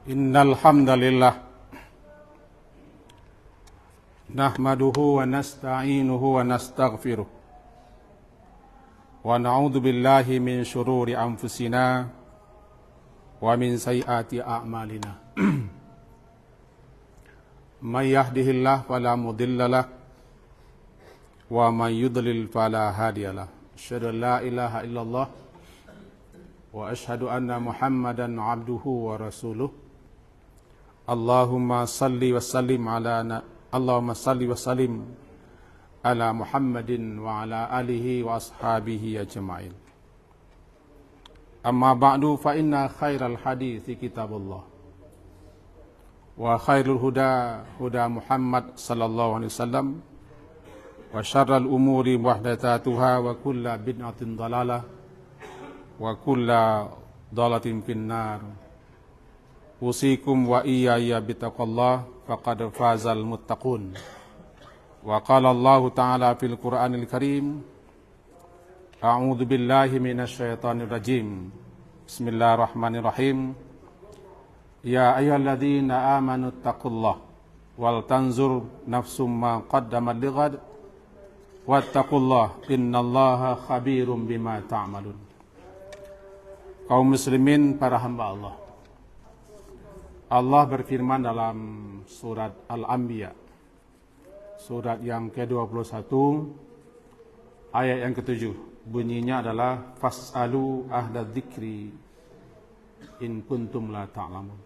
Innal hamdalillah nahmaduhu wa nasta'inuhu wa nastaghfiruh wa na'udzu billahi min shururi anfusina wa min sayyiati a'malina. May yahdihillahu fala mudhillalah wa may yudlil fala hadiyalah. Asyhadu an la ilaha illallah wa asyhadu anna Muhammadan 'abduhu wa rasuluh. Allahumma salli wa sallim ala Muhammadin wa ala alihi wa ashabihi ajma'in. Amma ba'du fa inna khairal hadithi kitabullah wa khairul huda Muhammad sallallahu alaihi wasallam wa syarrul umuri muhdatsatuha wa kullu bid'atin dhalalah wa kullu dhalatin finnar. Usikum wa iyaya bitaqallah faqad fazal muttaqun. Wa qala Allah ta'ala fil Qur'anil Karim, a'udzu billahi minasy syaithanir rajim. Bismillahirrahmanirrahim. Ya ayyuhalladzina amanu taqullah wal tanzur nafsum ma qaddamat lighad wattaqullah innallaha khabirum bima ta'malun. Kaum muslimin, para hamba Allah. Allah berfirman dalam surat Al-Anbiya, surat yang ke-21, ayat yang ke-7. Bunyinya adalah fas'alu ahla dzikri in kuntum la ta'lamun.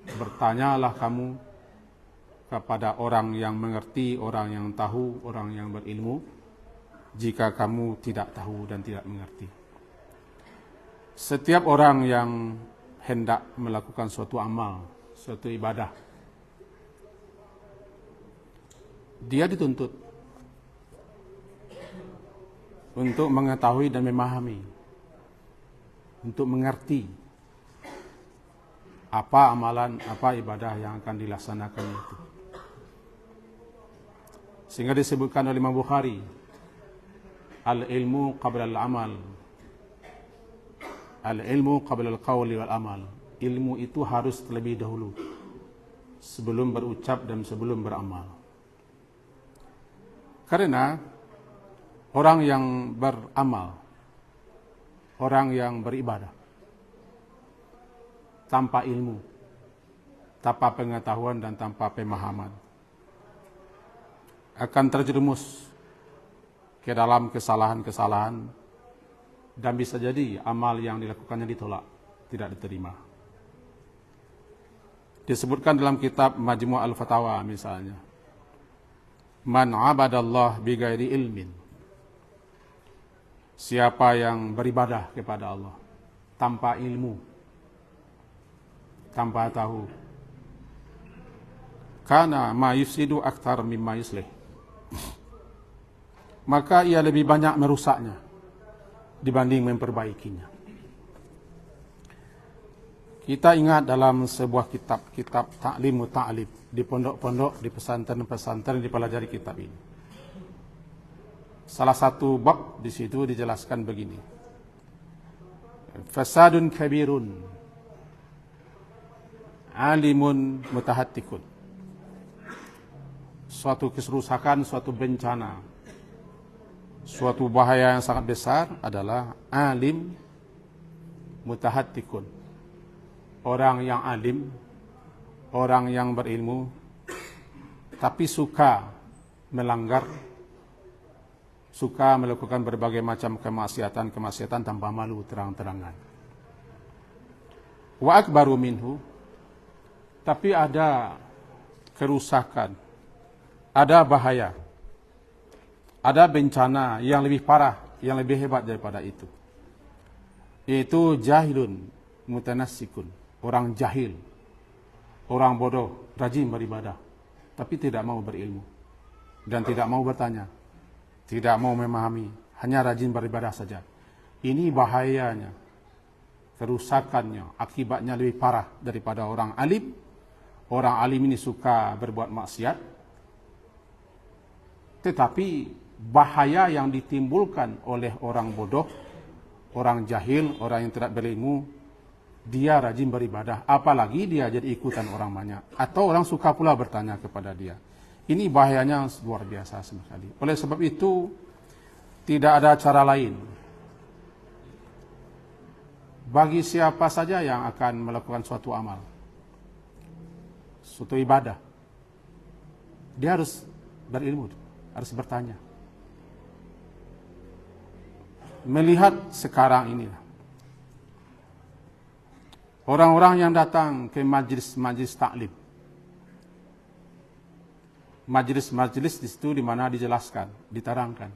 Bertanyalah kamu kepada orang yang mengerti, orang yang tahu, orang yang berilmu, jika kamu tidak tahu dan tidak mengerti. Setiap orang yang hendak melakukan suatu amal, suatu ibadah, dia dituntut untuk mengetahui dan memahami, untuk mengerti apa amalan, apa ibadah yang akan dilaksanakan itu. Sehingga disebutkan oleh Imam Bukhari, al-ilmu qabla al-amal, al-ilmu qabla al-qawli wal-amal. Ilmu itu harus terlebih dahulu sebelum berucap dan sebelum beramal. Karena orang yang beramal, orang yang beribadah tanpa ilmu, tanpa pengetahuan dan tanpa pemahaman, akan terjerumus ke dalam kesalahan-kesalahan, dan bisa jadi amal yang dilakukannya ditolak, tidak diterima. Disebutkan dalam kitab Majmu' al-Fatawa misalnya, man abadallah bighairi ilmin, siapa yang beribadah kepada Allah tanpa ilmu, tanpa tahu, kana ma yufsidu akthar mimma yuslih, maka ia lebih banyak merusaknya dibanding memperbaikinya. Kita ingat dalam sebuah kitab Ta'limu Ta'lib, di pondok-pondok, di pesantren-pesantren dipelajari kitab ini. Salah satu bab di situ dijelaskan begini. Fasadun kabirun, alimun mutahattikun. Suatu kerusakan, suatu bencana, suatu bahaya yang sangat besar adalah alim mutahattikun. Orang yang alim, orang yang berilmu, tapi suka melanggar, suka melakukan berbagai macam kemaksiatan tanpa malu terang-terangan. Wa akbaru minhu, tapi ada kerusakan, ada bahaya, ada bencana yang lebih parah, yang lebih hebat daripada itu. Yaitu jahilun mutanassikun. Orang jahil, orang bodoh, rajin beribadah, tapi tidak mau berilmu dan tidak mau bertanya, tidak mau memahami, hanya rajin beribadah saja. Ini bahayanya, kerusakannya, akibatnya lebih parah daripada orang alim. Orang alim ini suka berbuat maksiat, tetapi bahaya yang ditimbulkan oleh orang bodoh, orang jahil, orang yang tidak berilmu, dia rajin beribadah, apalagi dia jadi ikutan orang banyak, atau orang suka pula bertanya kepada dia. Ini bahayanya luar biasa sekali. Oleh sebab itu, tidak ada cara lain bagi siapa saja yang akan melakukan suatu amal, suatu ibadah. Dia harus berilmu, harus bertanya. Melihat sekarang ini, orang-orang yang datang ke majlis taklim, majlis di situ di mana dijelaskan, diterangkan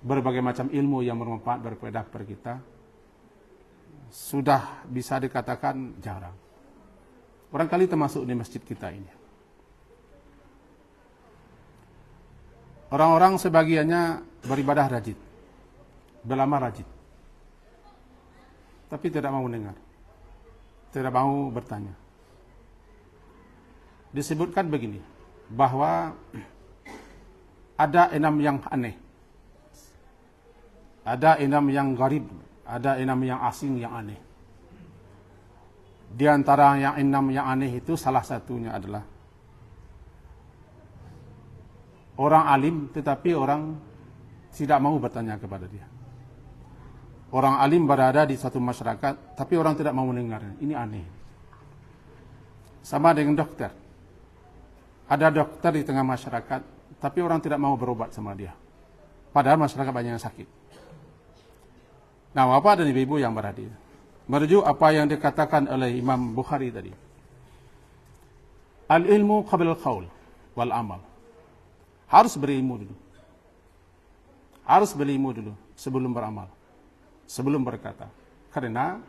berbagai macam ilmu yang bermanfaat berfaedah kepada kita, sudah bisa dikatakan jarang. Barangkali termasuk di masjid kita ini. Orang-orang sebagiannya beribadah rajin, berlama rajin, tapi tidak mau mendengar, tidak mau bertanya. Disebutkan begini, bahwa ada 6 yang aneh, ada 6 yang gharib, ada 6 yang asing yang aneh. Di antara yang 6 yang aneh itu salah satunya adalah orang alim tetapi orang tidak mau bertanya kepada dia. Orang alim berada di suatu masyarakat tapi orang tidak mau mendengarnya. Ini aneh. Sama dengan dokter. Ada dokter di tengah masyarakat tapi orang tidak mau berobat sama dia. Padahal masyarakat banyak yang sakit. Nah, Bapak dan Ibu yang berhadir, merujuk apa yang dikatakan oleh Imam Bukhari tadi. Al-ilmu qabla al-qaul wal amal. Harus berilmu dulu. Harus berilmu dulu sebelum beramal, sebelum berkata. Karena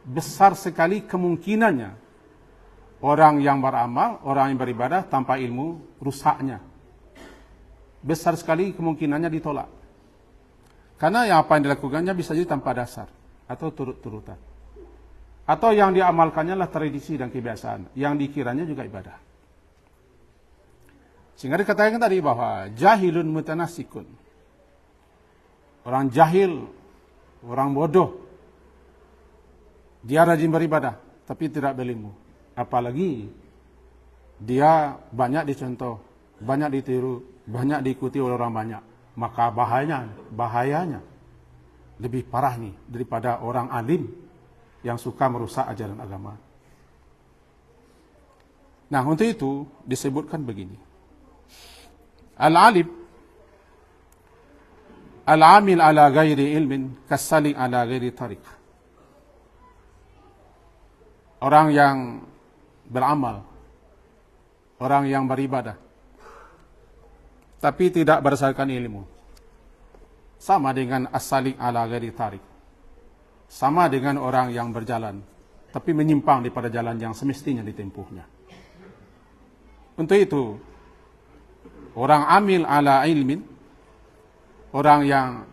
besar sekali kemungkinannya orang yang beramal, orang yang beribadah tanpa ilmu, rusaknya. Besar sekali kemungkinannya ditolak. Karena yang apa yang dilakukannya bisa jadi tanpa dasar atau turut-turutan. Atau yang diamalkannya adalah tradisi dan kebiasaan, yang dikiranya juga ibadah. Sehingga dikatakan tadi bahwa jahilun mutanasikun. Orang jahil, orang bodoh, dia rajin beribadah tapi tidak berilmu. Apalagi dia banyak dicontoh, banyak ditiru, banyak diikuti oleh orang banyak. Maka bahayanya lebih parah nih daripada orang alim yang suka merusak ajaran agama. Nah, untuk itu disebutkan begini. Al-alim al-amil ala ghairi ilmin kasalik ala ghairi tariq. Orang yang beramal, orang yang beribadah tapi tidak berdasarkan ilmu, sama dengan as-salik ala ghairi tariq. Sama dengan orang yang berjalan tapi menyimpang daripada jalan yang semestinya ditempuhnya. Untuk itu, orang amil ala ilmin, orang yang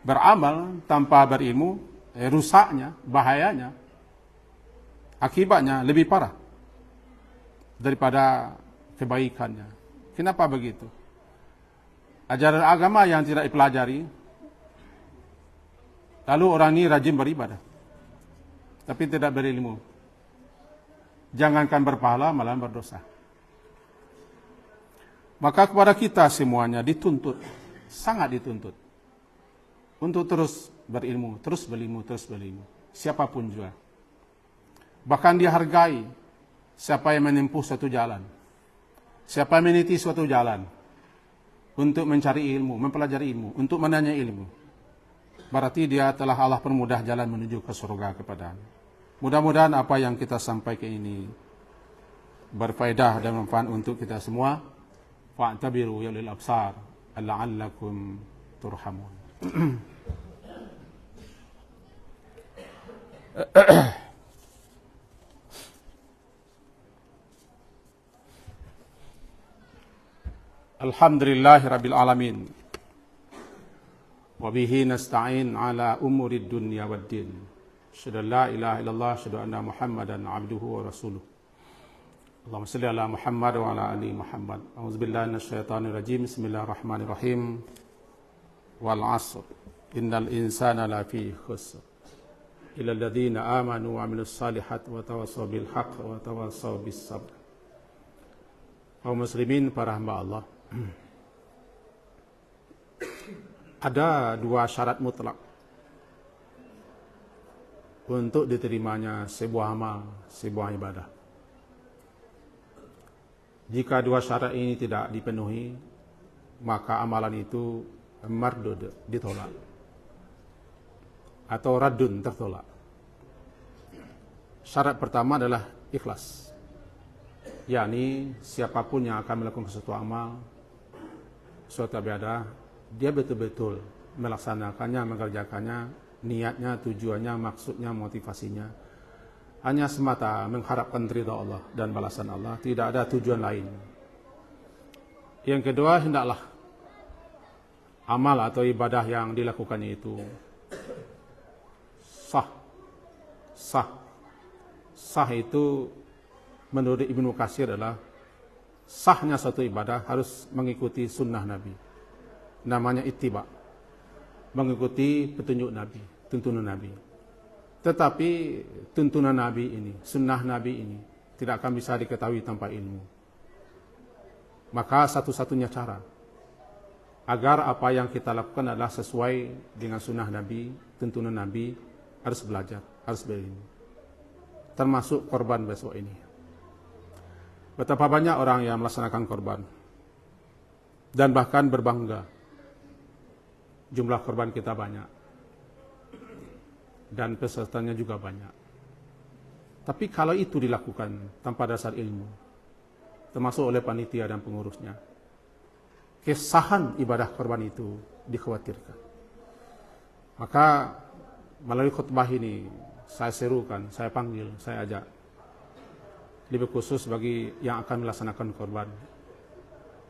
beramal tanpa berilmu, rusaknya, bahayanya, akibatnya lebih parah daripada kebaikannya. Kenapa begitu? Ajaran agama yang tidak dipelajari, lalu orang ini rajin beribadah tapi tidak berilmu, jangankan berpahala malah berdosa. Maka kepada kita semuanya dituntut, sangat dituntut untuk terus berilmu, terus berilmu, terus berilmu, siapapun juga. Bahkan dihargai siapa yang menempuh suatu jalan, siapa yang meniti suatu jalan untuk mencari ilmu, mempelajari ilmu, untuk menanya ilmu. Berarti dia telah Allah permudah jalan menuju ke surga kepadanya. Mudah-mudahan apa yang kita sampaikan ini berfaedah dan manfaat untuk kita semua. Fa'tabiru ya ulil absar la'allakum turhamun. Alhamdulillahi rabbil alamin. Wa bihi nasta'in ala umurid dunya waddin. Asyhadu an la ilaha illallah, asyhadu anna Muhammadan abduhu wa rasuluh. Allahumma salli ala Muhammad wa ala ali Muhammad. A'udzubillahi minasyaitonir rajim. Bismillahirrahmanirrahim. Wal 'asr. Innal insana lafi khusr. illal ladzina amanu wa 'amilus shalihat wa tawassaw bil haqq wa tawassaw bis sabr. Kaum muslimin, para hamba Allah, ada dua syarat mutlak untuk diterimanya sebuah amal, sebuah ibadah. Jika dua syarat ini tidak dipenuhi, maka amalan itu mardud, ditolak, atau raddun, tertolak. Syarat pertama adalah ikhlas, yakni siapapun yang akan melakukan suatu amal, suatu ibadah, dia betul-betul melaksanakannya, mengerjakannya, niatnya, tujuannya, maksudnya, motivasinya hanya semata mengharapkan ridha Allah dan balasan Allah, tidak ada tujuan lain. Yang kedua, hendaklah amal atau ibadah yang dilakukannya itu sah. Sah itu menurut Ibnu Katsir adalah sahnya suatu ibadah harus mengikuti sunnah Nabi. Namanya ittiba, mengikuti petunjuk Nabi, tuntunan Nabi. Tetapi tuntunan Nabi ini, sunnah Nabi ini tidak akan bisa diketahui tanpa ilmu. Maka satu-satunya cara agar apa yang kita lakukan adalah sesuai dengan sunnah Nabi, tuntunan Nabi, harus belajar, harus berilmu. Termasuk korban besok ini. Betapa banyak orang yang melaksanakan korban dan bahkan berbangga. Jumlah korban kita banyak dan pesertanya juga banyak. Tapi kalau itu dilakukan tanpa dasar ilmu, termasuk oleh panitia dan pengurusnya, kesahan ibadah korban itu dikhawatirkan. Maka melalui khutbah ini saya serukan, saya panggil, saya ajak, lebih khusus bagi yang akan melaksanakan korban,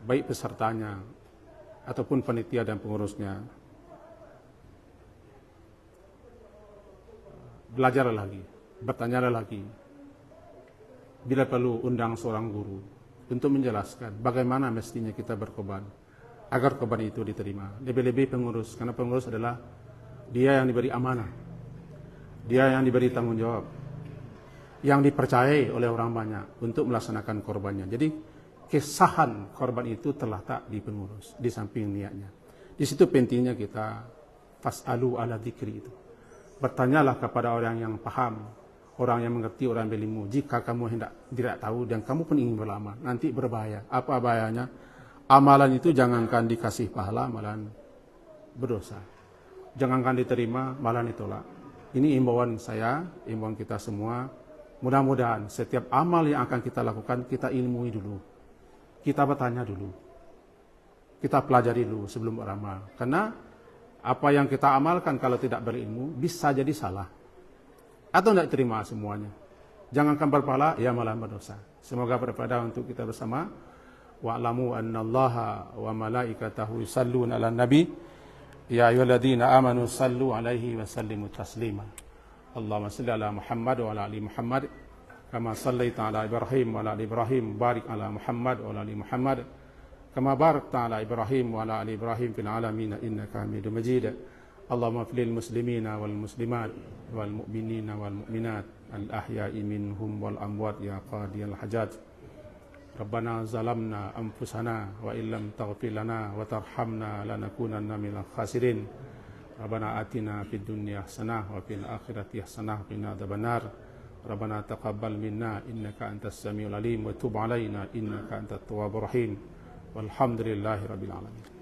baik pesertanya ataupun panitia dan pengurusnya, belajarlah lagi, bertanyalah lagi. Bila perlu, undang seorang guru untuk menjelaskan bagaimana mestinya kita berkorban agar korban itu diterima. Lebih-lebih pengurus, karena pengurus adalah dia yang diberi amanah, dia yang diberi tanggung jawab, yang dipercayai oleh orang banyak untuk melaksanakan korbannya. Jadi kesahan korban itu terletak di pengurus, di samping niatnya. Di situ pentingnya kita fas'alu ala dzikri itu. Bertanyalah kepada orang yang paham, orang yang mengerti, orang berilmu. Jika kamu hendak tidak tahu dan kamu pun ingin beramal, nanti berbahaya. Apa bahayanya? Amalan itu jangankan dikasih pahala, malah berdosa. Jangankan diterima, malah ditolak. Ini imbauan saya, imbauan kita semua. Mudah-mudahan setiap amal yang akan kita lakukan, kita ilmui dulu. Kita bertanya dulu. Kita pelajari dulu sebelum beramal. Karena apa yang kita amalkan kalau tidak berilmu bisa jadi salah atau tidak terima semuanya. Jangankan berpahala, ya malah berdosa. Semoga berfaedah untuk kita bersama. Wa'lamu annallaha wa malaikatahu yusalluna 'alan nabi ya ayyuhalladzina amanu sallu 'alaihi wa sallimu taslima. Allahumma shalli ala Muhammad wa ala ali Muhammad kama shallaita ala Ibrahim wa ala ali Ibrahim, barik ala Muhammad wa ala ali Muhammad kama barakta ala Ibrahim wa ala ali Ibrahim fil alamin innaka Hamidum Majid. Allahumma fil muslimina wal muslimat wal mu'minina wal mu'minat al ahya'i minhum wal amwat ya qadiyal hajat. Rabbana zalamna anfusana wa illam taghfir lana wa tarhamna lanakunanna minal khasirin. Rabbana atina fid dunya hasanah wa fil akhirati hasanah wa qina adzabannar. Rabbana taqabbal minna innaka antas samiul alim wa tub alaina innaka antat tawwabur rahim. Walhamdulillahi rabbil alamin.